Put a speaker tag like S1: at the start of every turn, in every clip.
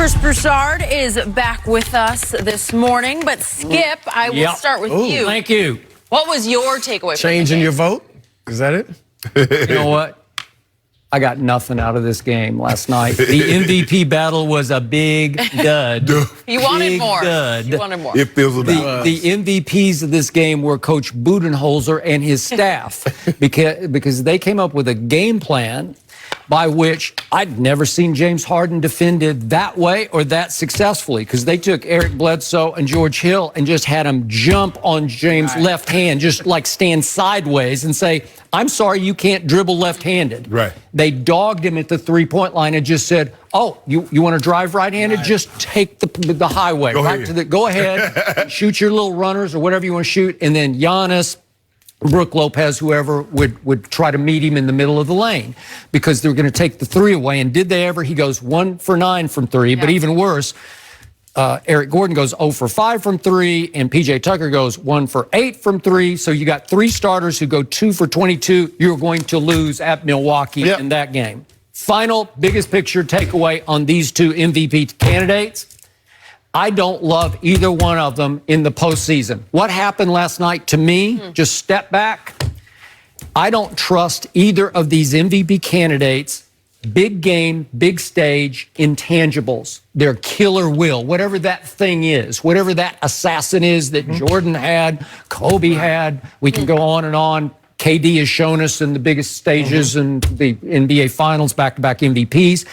S1: Chris Broussard is back with us this morning. But Skip, I will start with you.
S2: Thank you.
S1: What was your takeaway?
S3: Changing your vote? Is that it?
S2: You know what? I got nothing out of this game last night. The MVP battle was a big dud.
S1: You wanted more.
S2: Dud.
S1: You wanted more.
S4: It feels about
S2: The MVPs of this game were Coach Budenholzer and his staff because they came up with a game plan by which I'd never seen James Harden defended that way or that successfully, because they took Eric Bledsoe and George Hill and just had him jump on James' left hand, just like stand sideways and say, I'm sorry, you can't dribble left-handed.
S4: Right.
S2: They dogged him at the three-point line and just said, oh, you want to drive right-handed? Just take the highway. Go ahead, shoot your little runners or whatever you want to shoot, and then Giannis, Brook Lopez, whoever would try to meet him in the middle of the lane because they were going to take the three away. And did they ever? He goes 1 for 9 from three. But even worse, Eric Gordon goes 0 for 5 from three, and PJ Tucker goes 1 for 8 from three. So you got three starters who go 2 for 22. You're going to lose at Milwaukee in that game. Final biggest picture takeaway on these two MVP candidates. I don't love either one of them in the postseason. What happened last night to me, just step back, I don't trust either of these MVP candidates. Big game, big stage, intangibles. Their killer will, whatever that thing is, whatever that assassin is that Jordan had, Kobe had, we can go on and on. KD has shown us in the biggest stages in the NBA Finals, back-to-back MVPs.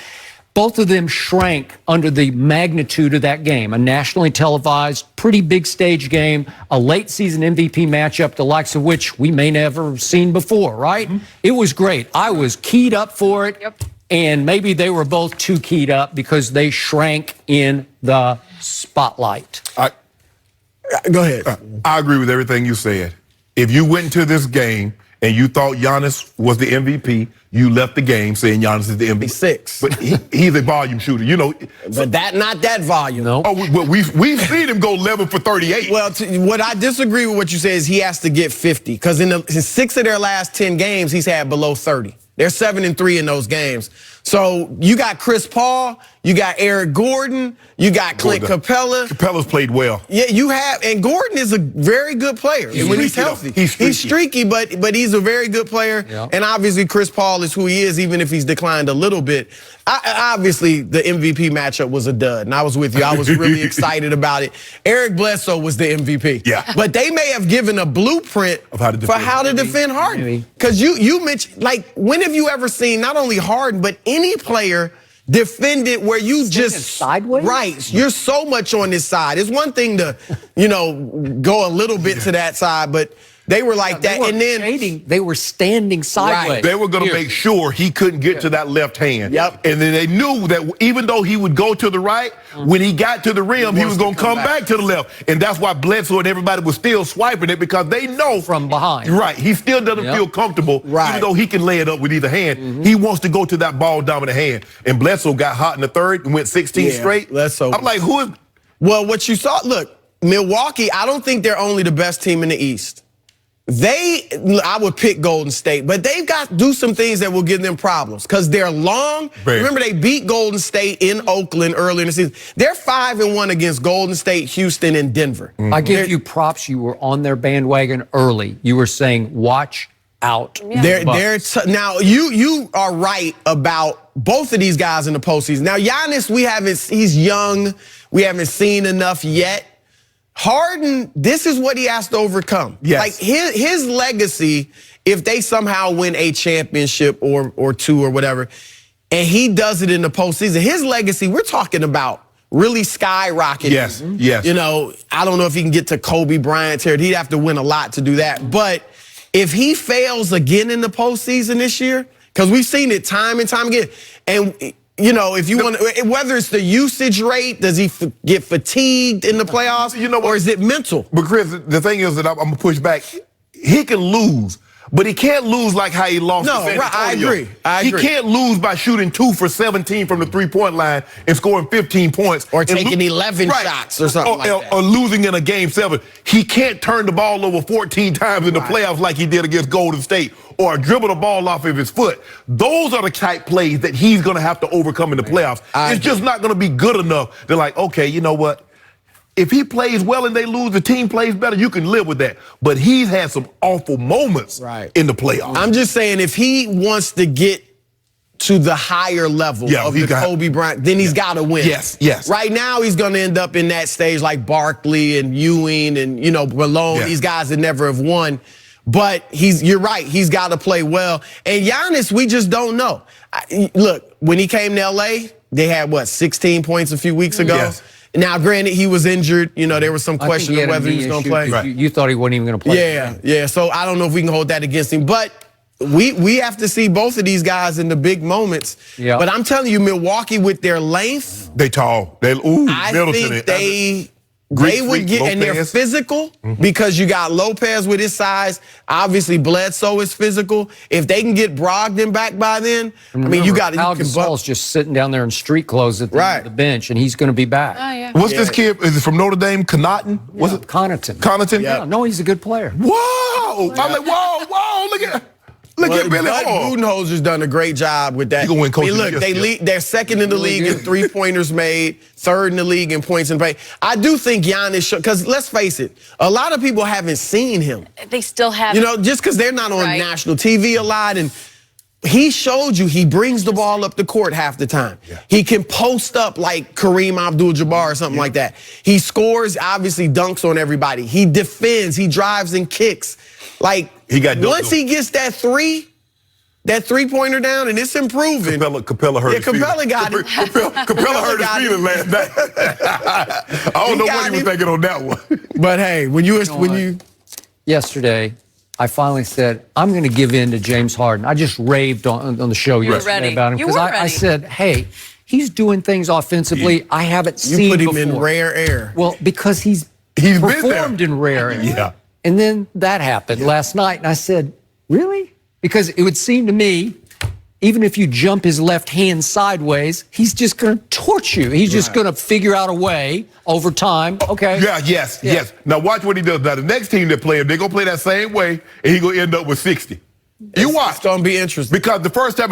S2: Both of them shrank under the magnitude of that game, a nationally televised, pretty big stage game, a late season MVP matchup, the likes of which we may never have seen before, right? It was great. I was keyed up for it, and maybe they were both too keyed up because they shrank in the spotlight.
S3: Go ahead.
S4: I agree with everything you said. If you went into this game and you thought Giannis was the MVP, you left the game saying Giannis is the MVP.
S3: Six.
S4: But he's a volume shooter, you know.
S3: But not that volume.
S2: No.
S4: Oh, we've seen him go 11 for 38.
S3: Well, what I disagree with what you say is he has to get 50, because in 6 of their last 10 games, he's had below 30. They're 7-3 in those games. So you got Chris Paul, you got Eric Gordon, you got Clint Capella.
S4: Capella's played well.
S3: Yeah, you have, and Gordon is a very good player when he's healthy. He's streaky, but he's a very good player. Yeah. And obviously Chris Paul is who he is, even if he's declined a little bit. Obviously, the MVP matchup was a dud, and I was with you. I was really excited about it. Eric Bledsoe was the MVP.
S4: Yeah.
S3: But they may have given a blueprint
S4: of how to defend
S3: Harden. Because you mentioned, like, when have you ever seen not only Harden, but any player defended where you just
S2: sideways?
S3: Right. You're so much on this side. It's one thing to, go a little bit to that side, but they were like that, and then
S2: they were standing sideways.
S4: Right. They were going to make sure he couldn't get to that left hand.
S3: Yep.
S4: And then they knew that even though he would go to the right, when he got to the rim, he was going to come back to the left. And that's why Bledsoe and everybody was still swiping it, because they know
S2: from behind.
S4: Right. He still doesn't feel comfortable, even though he can lay it up with either hand. He wants to go to that ball dominant hand. And Bledsoe got hot in the third and went 16 straight.
S3: Bledsoe.
S4: I'm like, who is?
S3: Well, what you saw, look, Milwaukee, I don't think they're only the best team in the East. I would pick Golden State, but they've got to do some things that will give them problems because they're long. Remember, they beat Golden State in Oakland earlier in the season. They're 5-1 against Golden State, Houston, and Denver.
S2: I give you props. You were on their bandwagon early. You were saying, watch out.
S3: Now, you are right about both of these guys in the postseason. Now, Giannis, he's young. We haven't seen enough yet. Harden, this is what he has to overcome.
S4: Yes.
S3: Like his legacy, if they somehow win a championship or two or whatever, and he does it in the postseason, his legacy, we're talking about really skyrocketing.
S4: Yes, yes.
S3: I don't know if he can get to Kobe Bryant territory. He'd have to win a lot to do that. But if he fails again in the postseason this year, because we've seen it time and time again, and if you want to, whether it's the usage rate, does he get fatigued in the playoffs, or is it mental?
S4: But Chris, the thing is that I'm going to push back. He can lose, But he can't lose like how he lost to San
S3: right, I
S4: Antonio.
S3: agree. I agree.
S4: He can't lose by shooting 2 for 17 from the three-point line and scoring 15 points.
S3: Or taking 11 shots or something like that.
S4: Or losing in a Game 7. He can't turn the ball over 14 times in the playoffs like he did against Golden State or dribble the ball off of his foot. Those are the type plays that he's going to have to overcome in the playoffs. It's just not going to be good enough. They're like, okay, you know what? If he plays well and they lose, the team plays better, you can live with that. But he's had some awful moments in the playoffs.
S3: I'm just saying, if he wants to get to the higher level of the Kobe Bryant, then he's got to win.
S4: Yes.
S3: Right now, he's going to end up in that stage like Barkley and Ewing and, Malone, these guys that never have won. But you're right, he's got to play well. And Giannis, we just don't know. Look, when he came to L.A., they had, 16 points a few weeks ago?
S4: Yes.
S3: Now, granted, he was injured. There was some question of whether he was going to play.
S2: Right. You thought he wasn't even going to play.
S3: Yeah. So I don't know if we can hold that against him. But we have to see both of these guys in the big moments.
S2: Yeah.
S3: But I'm telling you, Milwaukee with their length,
S4: they tall.
S3: I think they would get, and they're physical because you got Lopez with his size. Obviously, Bledsoe is physical. If they can get Brogdon back by then, you got
S2: Al Gasol's just sitting down there in street clothes at the bench, and he's going to be back.
S1: Oh, yeah.
S4: What's this kid? Is it from Notre Dame? Connaughton? Was it
S2: Connaughton?
S4: Connaughton?
S2: Yeah. No, he's a good player.
S4: Whoa! I'm like, whoa! Look at Billy Hall.
S3: Budenholzer's done a great job with that.
S4: He gonna win Coach of the Year.
S3: They're second in the league in three-pointers made, third in the league in points in paint. I do think Giannis, because let's face it, a lot of people haven't seen him.
S1: They still haven't.
S3: Just because they're not on national TV a lot, and he showed you he brings the ball up the court half the time. Yeah. He can post up like Kareem Abdul-Jabbar or something like that. He scores, obviously dunks on everybody. He defends, he drives and kicks. Like, once he gets that three-pointer down, and it's improving.
S4: Capella hurt his feelings.
S3: Capella got it.
S4: Capella hurt his feelings last night. I don't know what he was thinking on that one.
S3: But hey,
S2: yesterday, I finally said, I'm going to give in to James Harden. I just raved on the show yesterday about him. Because I said, hey, he's doing things offensively I haven't seen before.
S3: You put him in rare air.
S2: Well, because he's performed in rare air.
S4: Yeah.
S2: And then that happened last night, and I said, really? Because it would seem to me, even if you jump his left hand sideways, he's just going to torch you. He's just going to figure out a way over time. Okay.
S4: Yes. Now watch what he does. Now the next team that play him, they're going to play that same way, and he's going to end up with 60. You watch.
S3: It's going to be interesting.
S4: Because the first time,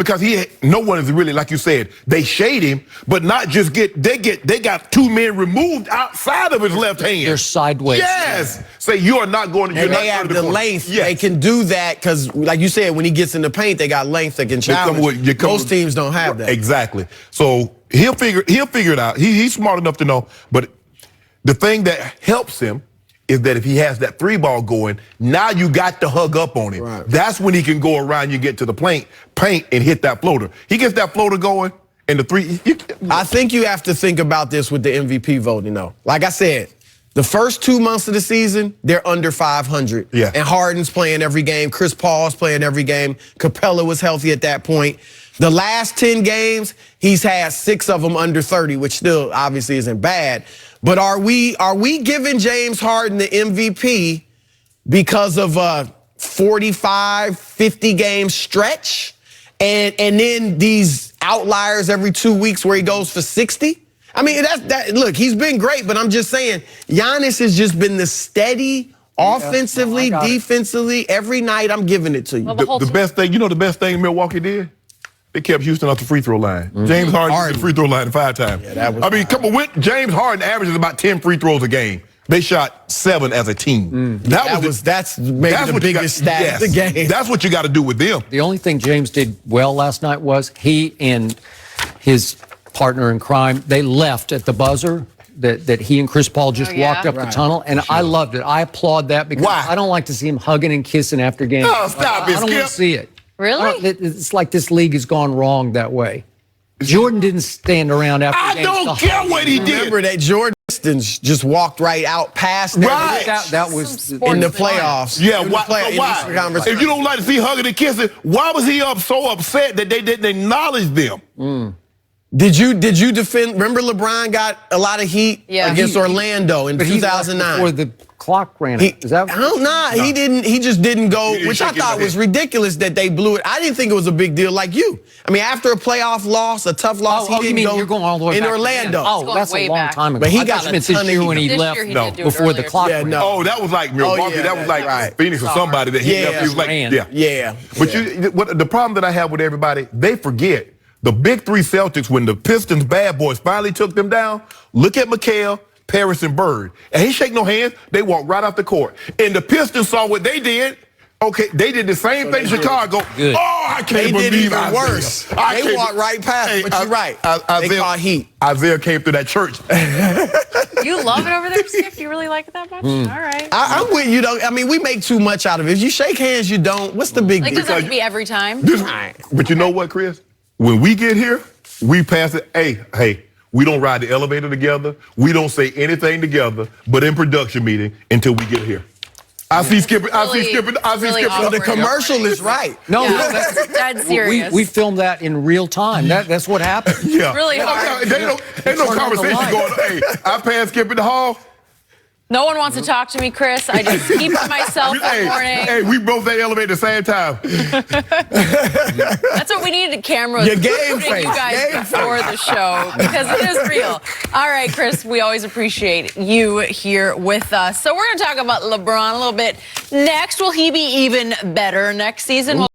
S4: no one is really, like you said, they shade him, but not just they got 2 men removed outside of his left hand.
S2: They're sideways.
S4: Yes. Say you are not going to.
S3: And they have the length. Yes. They can do that because, like you said, when he gets in the paint, they got length that can challenge. Most teams don't have that.
S4: Exactly. So he'll figure it out. He's smart enough to know. But the thing that helps him is that if he has that 3-ball going, now you got to hug up on him. Right. That's when he can go around, you get to the paint and hit that floater. He gets that floater going, and the 3...
S3: I think you have to think about this with the MVP voting, though. Like I said, the first 2 months of the season, they're under 500.
S4: Yeah.
S3: And Harden's playing every game. Chris Paul's playing every game. Capella was healthy at that point. The last 10 games, he's had 6 of them under 30, which still obviously isn't bad. But are we giving James Harden the MVP because of a 45, 50 game stretch? And then these outliers every 2 weeks where he goes for 60? I mean, look, he's been great, but I'm just saying, Giannis has just been the steady, offensively, defensively, every night I'm giving it to you.
S1: Well,
S4: the best thing Milwaukee did? They kept Houston off the free throw line. James Harden used the free throw line 5 times. James Harden averages about 10 free throws a game. They shot 7 as a team.
S3: That's maybe the biggest stat of the game.
S4: That's what you got to do with them.
S2: The only thing James did well last night was he and his partner in crime, they left at the buzzer. That he and Chris Paul just walked up the tunnel, and I loved it. I applaud that because I don't like to see him hugging and kissing after games.
S4: Oh, stop it,
S2: I don't want to see it.
S1: Really?
S2: It's like this league has gone wrong that way. Jordan didn't stand around after
S4: I
S2: games.
S4: don't care what he did.
S3: Remember that Jordan just walked right out past
S2: that was
S3: in the playoffs.
S4: Yeah, why? If you don't like to see hugging and kissing, why was he so upset that they didn't acknowledge them?
S3: Did you defend? Remember, LeBron got a lot of heat against Orlando in 2009.
S2: Before the clock ran out. Is that?
S3: I don't know. No. He didn't. He just didn't go, which I thought was ridiculous that they blew it. I didn't think it was a big deal like you. I mean, after a playoff loss, a tough loss, he didn't go.
S2: You're going all the way
S3: in
S2: back
S3: Orlando.
S2: Oh, that's a long time ago.
S3: But he got
S2: this year when he left before the clock ran out.
S4: Oh, that was like Milwaukee. That was like Phoenix or somebody that he left. He was like, But the problem that I have with everybody, they forget. The big three Celtics, when the Pistons bad boys finally took them down, look at McHale, Paris, and Bird. And he shake no hands. They walked right off the court. And the Pistons saw what they did. Okay, they did the same thing in Chicago.
S2: Good.
S4: Oh, I can't believe
S3: it. They did even worse. They walked right past it, but you're right. They caught heat.
S4: Isaiah came through that church.
S1: You love it over there, Skip? You really like it that much? All right.
S3: I'm with you, though. I mean, we make too much out of it. If you shake hands, you don't. What's the big deal?
S1: It doesn't have to be every time.
S4: But you know what, Chris? When we get here, we pass it. Hey, we don't ride the elevator together. We don't say anything together, but in production meeting until we get here. I see Skip. I see Skip.
S3: The commercial is right.
S2: No,
S1: that's dead serious.
S2: We filmed that in real time. That's what happened.
S4: Yeah.
S1: Really hard.
S4: Ain't no conversation going, hey, I passed Skip in the hall.
S1: No one wants to talk to me, Chris. I just keep to myself in the morning.
S4: Hey, we both at the elevator at the same time.
S1: That's what we needed, cameras.
S3: Your game face.
S1: You guys before the show, because it is real. All right, Chris, we always appreciate you here with us. So we're going to talk about LeBron a little bit next. Will he be even better next season?